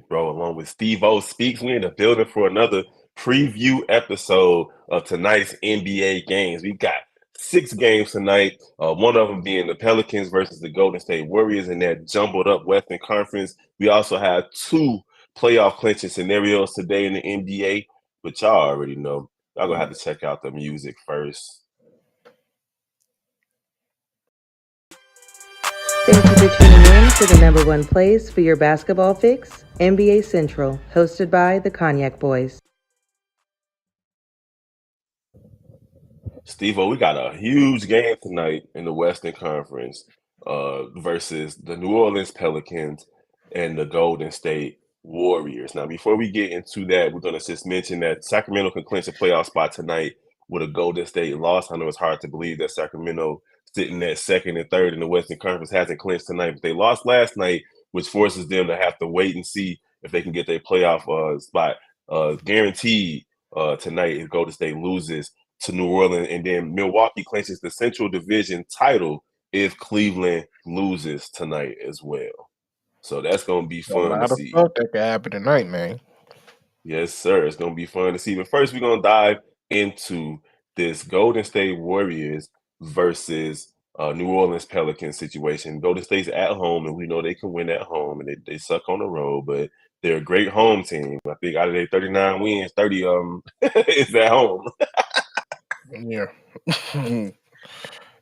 bro, along with Steve O Speaks. We in the building for another preview episode of tonight's NBA games. We got 6 games tonight. One of them being the Pelicans versus the Golden State Warriors in that jumbled up Western Conference. We also have 2 playoff clinching scenarios today in the NBA, but y'all already know. Y'all gonna have to check out the music first. Thank you for tuning in to the number one place for your basketball fix, NBA Central, hosted by the Cognac Boys. Steve-O, we got a huge game tonight in the Western Conference versus the New Orleans Pelicans and the Golden State Warriors. Now, before we get into that, we're going to just mention that Sacramento can clinch a playoff spot tonight with a Golden State loss. I know it's hard to believe that Sacramento, sitting at second and third in the Western Conference, hasn't clinched tonight, but they lost last night, which forces them to have to wait and see if they can get their playoff spot guaranteed tonight if Golden State loses to New Orleans, and then Milwaukee clinches the Central Division title if Cleveland loses tonight as well. So that's going to be A fun to lot of see. stuff that could happen tonight, man. Yes, sir. It's going to be fun to see. But first, we're going to dive into this Golden State Warriors versus New Orleans Pelicans situation. Golden State's at home, and we know they can win at home, and they suck on the road, but they're a great home team. I think out of their 39 wins, 30 is at home. Yeah.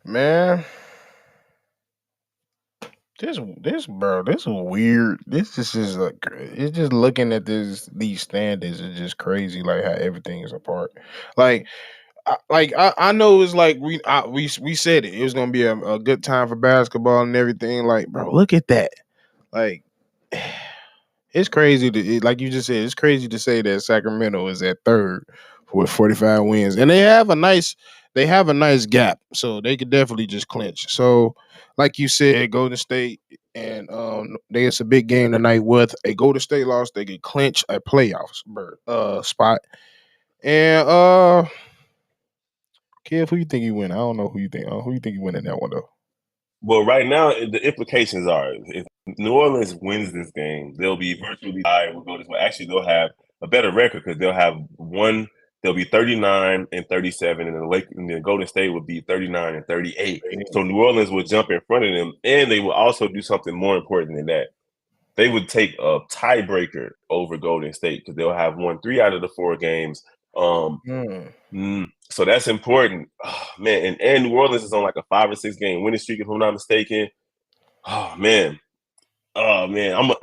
Man. This is weird. This is just like it's just looking at these standings is just crazy. Like how everything is apart. Like I know it's like we said it. It was gonna be a good time for basketball and everything. Like bro, look at that. Like it's crazy like you just said. It's crazy to say that Sacramento is at third with 45 wins, and they have a nice gap, so they could definitely just clinch. So, like you said, Golden State and there's a big game tonight with a Golden State loss. They could clinch a playoffs spot. And Kev, who you think you win? I don't know who you think. Who you think you win in that one though? Well, right now, the implications are if New Orleans wins this game, they'll be virtually tied with Golden State. Actually, they'll have a better record because they'll have one. They'll be 39 and 37, and the Golden State would be 39 and 38. So New Orleans would jump in front of them, and they will also do something more important than that. They would take a tiebreaker over Golden State because they'll have won 3 out of the 4 games. So that's important, man. And New Orleans is on like a 5 or 6 game winning streak, if I'm not mistaken. Oh man, I'm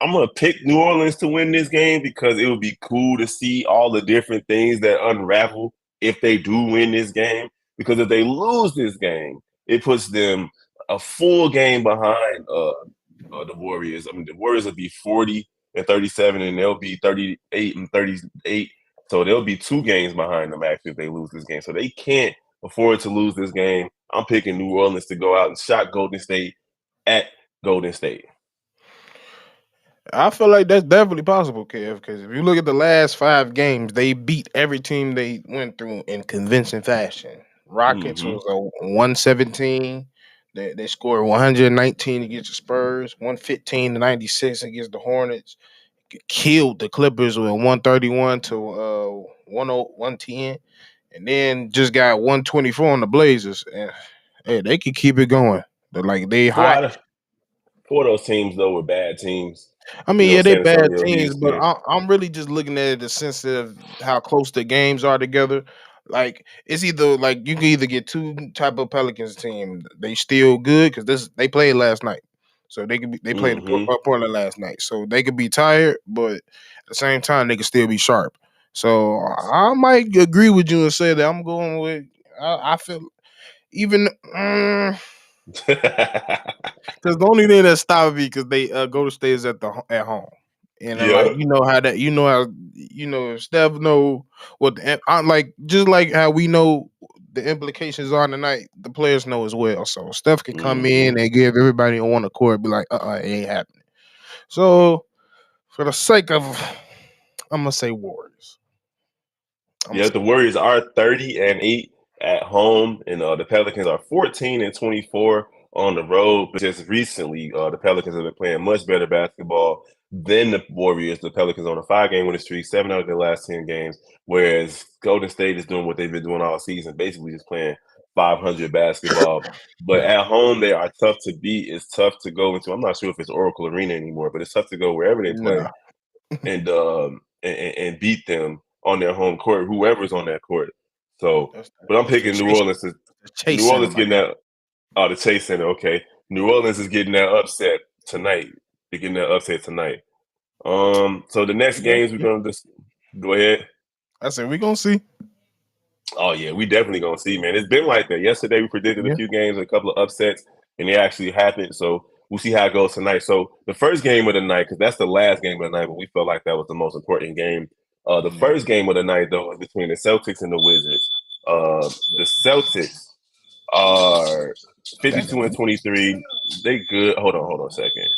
gonna pick New Orleans to win this game because it would be cool to see all the different things that unravel if they do win this game. Because if they lose this game, it puts them a full game behind the Warriors. I mean, the Warriors will be 40 and 37, and they'll be 38 and 38. So they'll be 2 games behind them actually if they lose this game. So they can't afford to lose this game. I'm picking New Orleans to go out and shock Golden State at Golden State. I feel like that's definitely possible, Kev, because if you look at the last 5 games, they beat every team they went through in convincing fashion. Rockets was a 117. They scored 119 against the Spurs, 115 to 96 against the Hornets. Killed the Clippers with 131 to 110, and then just got 124 on the Blazers. And hey, they could keep it going. They're like they Four hot. out of 4 of those teams though were bad teams. I mean, yeah, they San bad Antonio, teams, but Houston. I'm really just looking at it the sense of how close the games are together. Like it's either like you can either get 2 type of Pelicans team. They still good because they played last night, so they played Portland last night, so they could be tired, but at the same time they could still be sharp. So I might agree with you and say that I'm going with. I feel even. Because the only thing that stopped me because they go to stays at home, and then, like Steph know what I'm like, just like how we know the implications are tonight. The players know as well, so Steph can come in and give everybody on one accord, be like, it ain't happening. So for the sake of, I'm gonna say Warriors. The Warriors are 30 and 8 at home, and the Pelicans are 14 and 24 on the road. But just recently, the Pelicans have been playing much better basketball. Then the Warriors, the Pelicans on a 5-game winning streak, 7 out of their last 10 games. Whereas Golden State is doing what they've been doing all season, basically just playing 500 basketball. But at home, they are tough to beat. It's tough to go into. I'm not sure if it's Oracle Arena anymore, but it's tough to go wherever they play No, and beat them on their home court, whoever's on that court. So, but I'm that's the picking New Chase, Orleans. the Chase New Center, Orleans my getting guy. that. Oh, the Chase Center. Okay, New Orleans is getting that upset tonight. They're getting that upset tonight. So the next We gonna games we're see. gonna just go ahead. I said we gonna see. Oh yeah, we definitely gonna see, man. It's been like that. Yesterday we predicted a Yeah, few games, a couple of upsets, and they actually happened. So we'll see how it goes tonight. So the first game of the night, because that's the last game of the night, but we felt like that was the most important game. The yeah. first game of the night though is between the Celtics and the Wizards. The Celtics are That 52 and me. 23. They good. Hold on a second.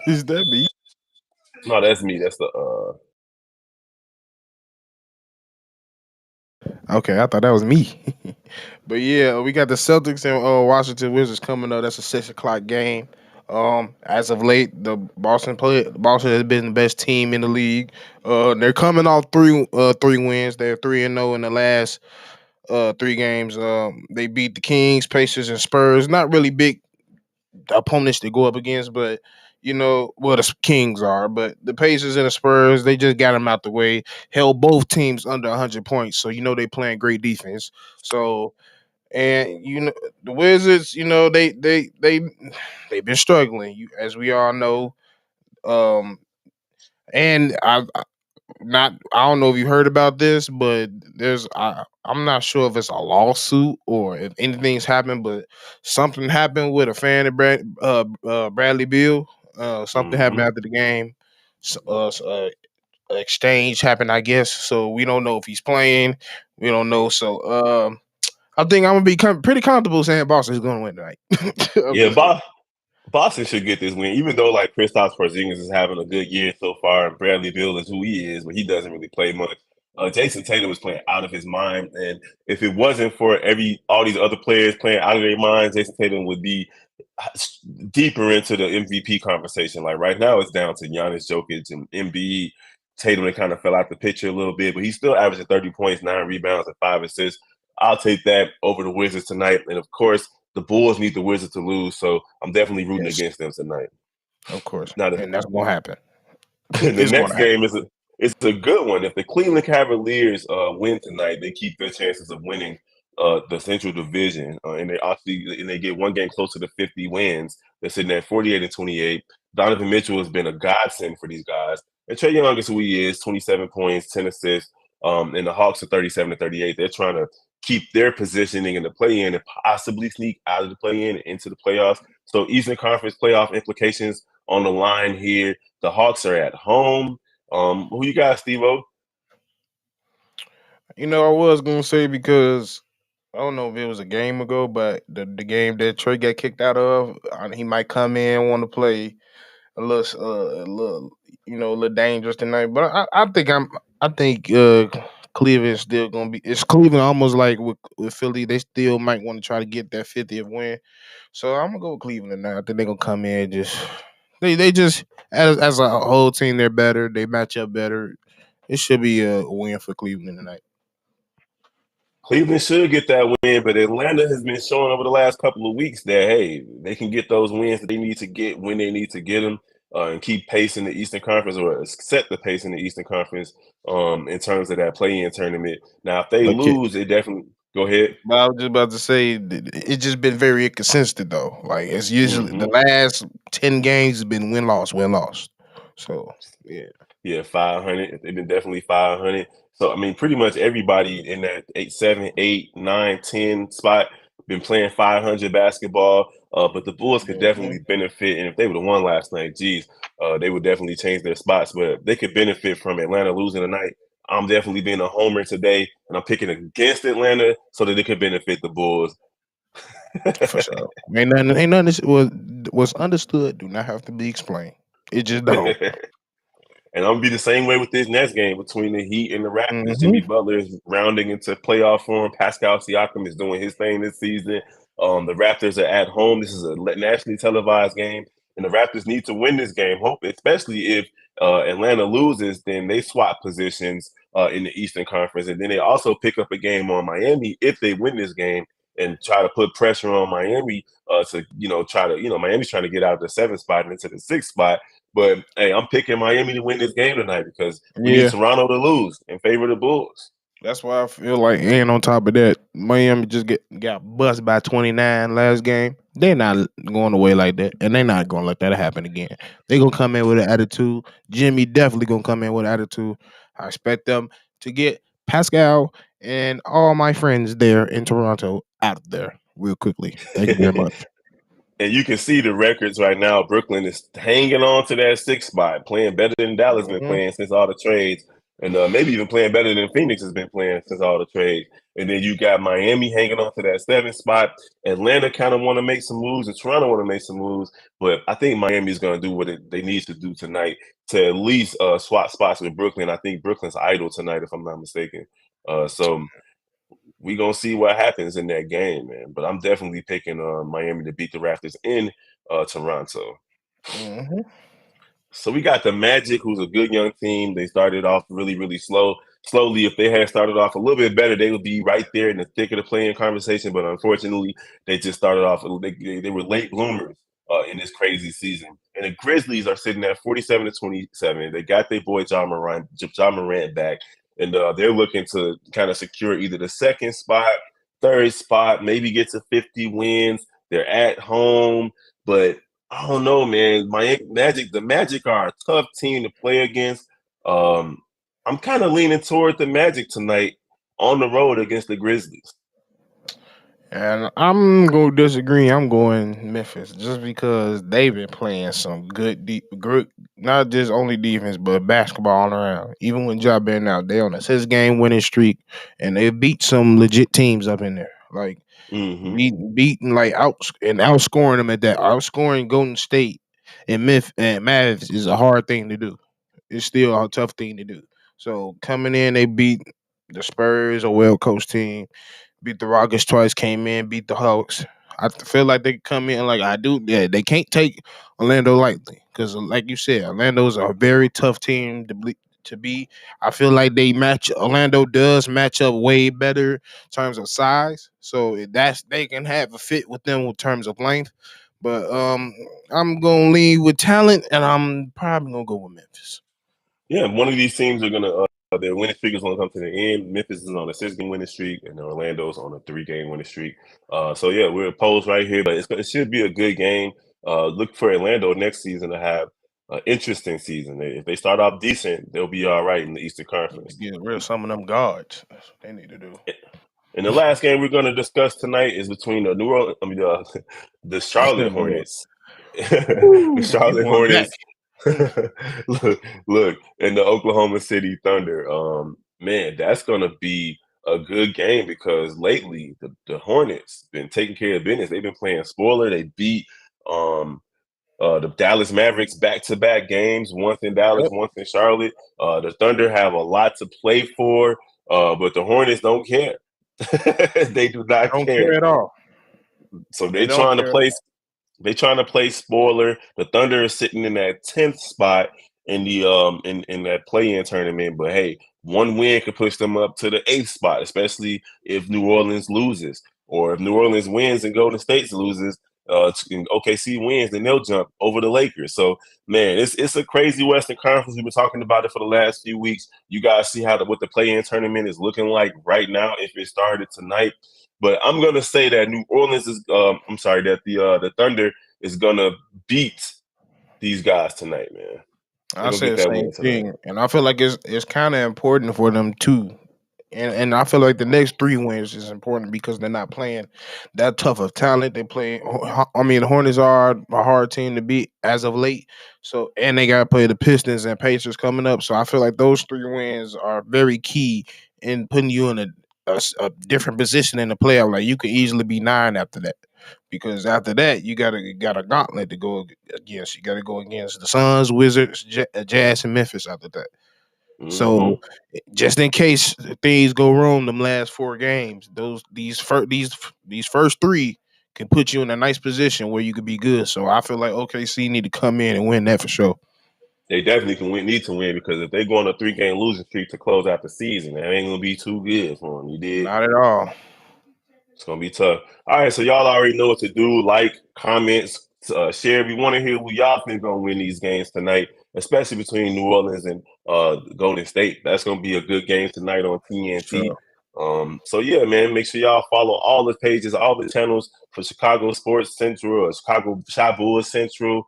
Is that me? No, that's me. That's the Okay, I thought that was me. But yeah, we got the Celtics and Washington Wizards coming up. That's a 6 o'clock game. As of late, Boston has been the best team in the league. They're coming off three wins. They're 3-0 in the last 3 games. They beat the Kings, Pacers, and Spurs. Not really big opponents to go up against, but well, the Kings are, but the Pacers and the Spurs, they just got them out the way. Held both teams under 100 points, so they playing great defense. So, and the Wizards, they've been struggling, as we all know. Um, and I don't know if you heard about this, but I'm not sure if it's a lawsuit or if anything's happened, but something happened with a fan of Bradley Beal. Something happened mm-hmm. after the game. Exchange happened, I guess. So we don't know if he's playing. We don't know. So I think I'm gonna be pretty comfortable saying Boston's going to win tonight. I'm Yeah, just kidding. Boston should get this win, even though like Kristaps Porzingis is having a good year so far, and Bradley Beal is who he is, but he doesn't really play much. Jason Tatum was playing out of his mind, and if it wasn't for all these other players playing out of their minds, Jason Tatum would be deeper into the MVP conversation. Like right now, it's down to Giannis, Jokic, and Embiid. Tatum kind of fell out the picture a little bit, but he's still averaging 30 points, 9 rebounds, and 5 assists. I'll take that over the Wizards tonight, and of course, the Bulls need the Wizards to lose, so I'm definitely rooting Yes, against them tonight. of course, Now, and that's going to happen. the It's going next to happen. game is a good one. If the Cleveland Cavaliers win tonight, they keep their chances of winning the Central Division, and they get one game closer to 50 wins. They're sitting at 48 and 28. Donovan Mitchell has been a godsend for these guys. And Trae Young is who he is: 27 points, 10 assists. And the Hawks are 37 and 38. They're trying to keep their positioning in the play-in and possibly sneak out of the play-in and into the playoffs. So Eastern Conference playoff implications on the line here. The Hawks are at home. Who you got, Steve-O? I was going to say because I don't know if it was a game ago, but the game that Trey got kicked out of, he might come in want to play a little dangerous tonight. But I think Cleveland's still gonna be. It's Cleveland almost like with Philly. They still might want to try to get that 50th win. So I'm gonna go with Cleveland now. I think they're gonna come in and just they just as a whole team they're better. They match up better. It should be a win for Cleveland tonight. Cleveland should get that win, but Atlanta has been showing over the last couple of weeks that, hey, they can get those wins that they need to get when they need to get them and keep pace in the Eastern Conference or set the pace in the Eastern Conference in terms of that play-in tournament. Now, if they Okay. lose, it definitely – go ahead. But I was just about to say it's just been very inconsistent though. Like it's usually the Mm-hmm. last 10 games has been win loss win loss. So yeah, Yeah, 500. They've been definitely 500. So I mean, pretty much everybody in that 8, 7, 8, 9, 10 spot been playing 500 basketball. But the Bulls could definitely Mhm. benefit, and if they would have won last night, geez, they would definitely change their spots. But they could benefit from Atlanta losing tonight. I'm definitely being a homer today, and I'm picking against Atlanta so that it could benefit the Bulls. For sure. Ain't nothing was understood. Do not have to be explained. It just don't. And I'm gonna be the same way with this next game between the Heat and the Raptors. Jimmy Hmm. Butler is rounding into playoff form. Pascal Siakam is doing his thing this season. The Raptors are at home. This is a nationally televised game, and the Raptors need to win this game. Hope, especially if Atlanta loses, then they swap positions in the Eastern Conference, and then they also pick up a game on Miami if they win this game and try to put pressure on Miami to try to Miami's trying to get out of the seventh spot and into the sixth spot. But hey, I'm picking Miami to win this game tonight because we need Yeah, Toronto to lose in favor of the Bulls. that's why I feel like, and on top of that, Miami just got bust by 29 last game. They're not going away like that, and they're not going to let that happen again. They're going to come in with an attitude. Jimmy definitely going to come in with an attitude. I expect them to get Pascal and all my friends there in Toronto out of there real quickly. Thank you very much. And you can see the records right now. Brooklyn is hanging on to that sixth spot, playing better than Dallas been Mhm. playing since all the trades, and maybe even playing better than Phoenix has been playing since all the trades. And then you got Miami hanging on to that seventh spot. Atlanta kind of want to make some moves, and Toronto want to make some moves. But I think Miami is going to do what they need to do tonight to at least swap spots with Brooklyn. I think Brooklyn's idle tonight, if I'm not mistaken. So we gonna see what happens in that game, man. But I'm definitely picking Miami to beat the Raptors in Toronto. Mhm. So we got the Magic, who's a good young team. They started off really, really slow. Slowly, if they had started off a little bit better, they would be right there in the thick of the playing conversation. But unfortunately, they just started off. They were late bloomers in this crazy season. And the Grizzlies are sitting at 47-27. They got their boy John Morant back, and they're looking to kind of secure either the second spot, third spot, maybe get to 50 wins. They're at home, but I don't know, man. The Magic are a tough team to play against. Um, I'm kind of leaning toward the Magic tonight on the road against the Grizzlies. And I'm going to disagree. I'm going Memphis just because they've been playing some good, not just only defense, but basketball all around. Even when Ja been out, they on a 6 game winning streak, and they beat some legit teams up in there. Like Hmm. beating like outscoring them at that. Outscoring Golden State and Mavs is a hard thing to do. It's still a tough thing to do. So coming in, they beat the Spurs, a well coached team, beat the Rockets twice, came in, beat the Hawks. I feel like they come in like I do. Yeah, they can't take Orlando lightly because, like you said, Orlando is a very tough team to be. I feel like Orlando does match up way better in terms of size, so that's they can have a fit with them in terms of length. But I'm gonna lead with talent, and I'm probably gonna go with Memphis. Yeah, one of these teams are gonna their winning streak is gonna come to the end. Memphis is on a 6 game winning streak, and Orlando's on a 3 game winning streak. So yeah, we're opposed right here, but it should be a good game. Look for Orlando next season to have an interesting season. If they start off decent, they'll be all right in the Eastern Need to Conference. get rid of some of them guards. That's what they need to do. And the last game we're going to discuss tonight is between the Charlotte Yeah. Hornets, the Woo, they Charlotte going back. Hornets. look, look, and the Oklahoma City Thunder. Man, that's going to be a good game because lately the Hornets been taking care of business. They've been playing spoiler. They beat um the Dallas Mavericks back-to-back games, once in Dallas, Yep. once in Charlotte. The Thunder have a lot to play for, but the Hornets don't care. They do They not don't care. care at all. So They don't care at all. they trying to play spoiler. The Thunder is sitting in that 10th spot in the in that play-in tournament. But hey, one win could push them up to the 8th spot, especially if New Orleans loses. Or if New Orleans wins and Golden State loses, and OKC wins, then they'll jump over the Lakers. So man, it's a crazy Western Conference. We've been talking about it for the last few weeks. You guys see what the play-in tournament is looking like right now if it started tonight. But I'm gonna say that New Orleans is I'm sorry, that the Thunder is gonna beat these guys tonight, man. They're I gonna say get the that same win tonight. thing, and I feel like it's kind of important for them too. And I feel like the next 3 wins is important because they're not playing that tough of talent. They play. I mean, the Hornets are a hard team to beat as of late. So, and they got to play the Pistons and Pacers coming up. So I feel like those 3 wins are very key in putting you in a different position in the playoff. Like you could easily be 9 after that, because after that you got a gauntlet to go against. You got to go against the Suns, Wizards, Jazz, and Memphis after that. Hmm. So just in case things go wrong, them last 4 games, these first 3 can put you in a nice position where you could be good. So I feel like OKC need to come in and win that for sure. They definitely need to win because if they go on a 3-game losing streak to close out the season, that ain't gonna be too good for them. You did. Not at all. It's gonna be tough. All right, so y'all already know what to do. Like, comments, share. We want to hear who y'all think gonna win these games tonight, especially between New Orleans and Golden State. That's gonna be a good game tonight on TNT. Sure. So yeah, man, make sure y'all follow all the pages, all the channels for Chicago Sports Central, or Chicago Shot Bulls Central,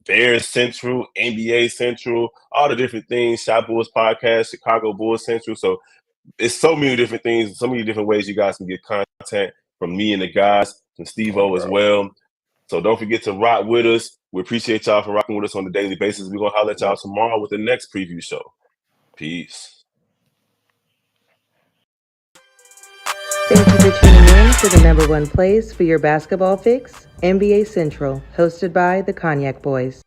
Bears Central, NBA Central, all the different things. Shot Bulls Podcast, Chicago Bulls Central. So it's so many different things, so many different ways you guys can get content from me and the guys, from Oh, Steve-O as bro. well. So don't forget to rock with us. We appreciate y'all for rocking with us on a daily basis. We're going to holler at y'all Yep. tomorrow with the next preview show. Peace. Thank you for tuning in to the number one place for your basketball fix, NBA Central, hosted by the Cognac Boys.